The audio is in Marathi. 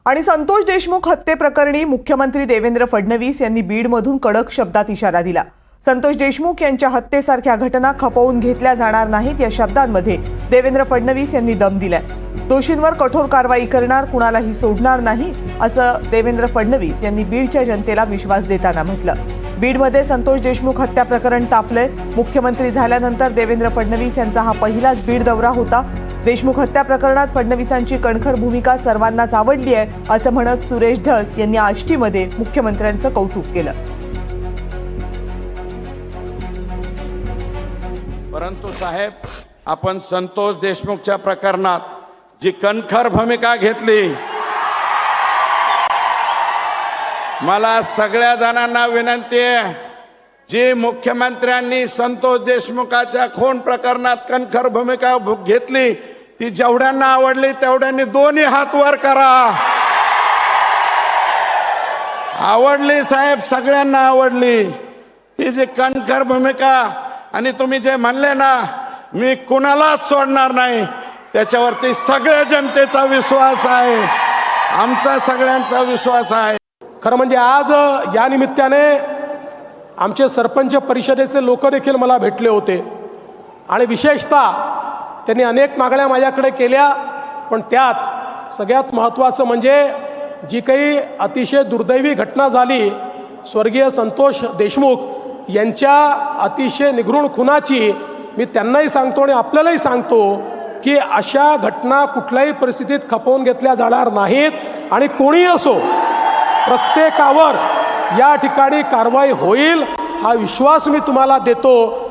आणि संतोष देशमुख हत्येप्रकरणी मुख्यमंत्री देवेंद्र फडणवीस यांनी बीडमधून कडक शब्दात इशारा दिला। संतोष देशमुख यांच्या हत्येसारख्या घटना खपवून घेतल्या जाणार नाहीत या शब्दांमध्ये देवेंद्र फडणवीस यांनी दम दिलाय। दोषींवर कठोर कारवाई करणार, कुणालाही सोडणार नाही असं देवेंद्र फडणवीस यांनी बीडच्या जनतेला विश्वास देताना म्हटलं। बीडमध्ये संतोष देशमुख हत्या प्रकरण तापलंय। मुख्यमंत्री झाल्यानंतर देवेंद्र फडणवीस यांचा हा पहिलाच बीड दौरा होता। देशमुख हत्या प्रकरणात फडणवीसांची कणखर भूमिका सर्वांनाच आवडली आहे असं म्हणत सुरेश धस यांनी आष्टीमध्ये मुख्यमंत्र्यांचं कौतुक केलं। परंतु साहेब, आपण संतोष देशमुखच्या प्रकरणात जी कणखर भूमिका घेतली, मला सगळ्या जणांना विनंती आहे, जी मुख्यमंत्र्यांनी संतोष देशमुखाच्या खून प्रकरणात कणखर भूमिका घेतली ती जेवढ्यांना आवडली तेवढ्यांनी दोन्ही हात वर करा। आवडली साहेब, सगळ्यांना आवडली ही जी कणखर भूमिका। आणि तुम्ही जे म्हणले ना, मी कुणालाच सोडणार नाही, त्याच्यावरती सगळ्या जनतेचा विश्वास आहे, आमचा सगळ्यांचा विश्वास आहे। खरं म्हणजे आज या निमित्ताने आमचे सरपंच परिषदेचे लोक देखील मला भेटले होते आणि विशेषतः त्यांनी अनेक मागण्या माझ्याकडे केल्या, पण त्यात सगळ्यात महत्त्वाचं म्हणजे जी काही अतिशय दुर्दैवी घटना झाली स्वर्गीय संतोष देशमुख यांच्या अतिशय निगृण खुनाची, मी त्यांनाही सांगतो आणि आपल्यालाही सांगतो की अशा घटना कुठल्याही परिस्थितीत खपवून घेतल्या जाणार नाहीत आणि कोणी असो प्रत्येकावर या ठिकाणी कारवाई होईल हा विश्वास मी तुम्हाला देतो।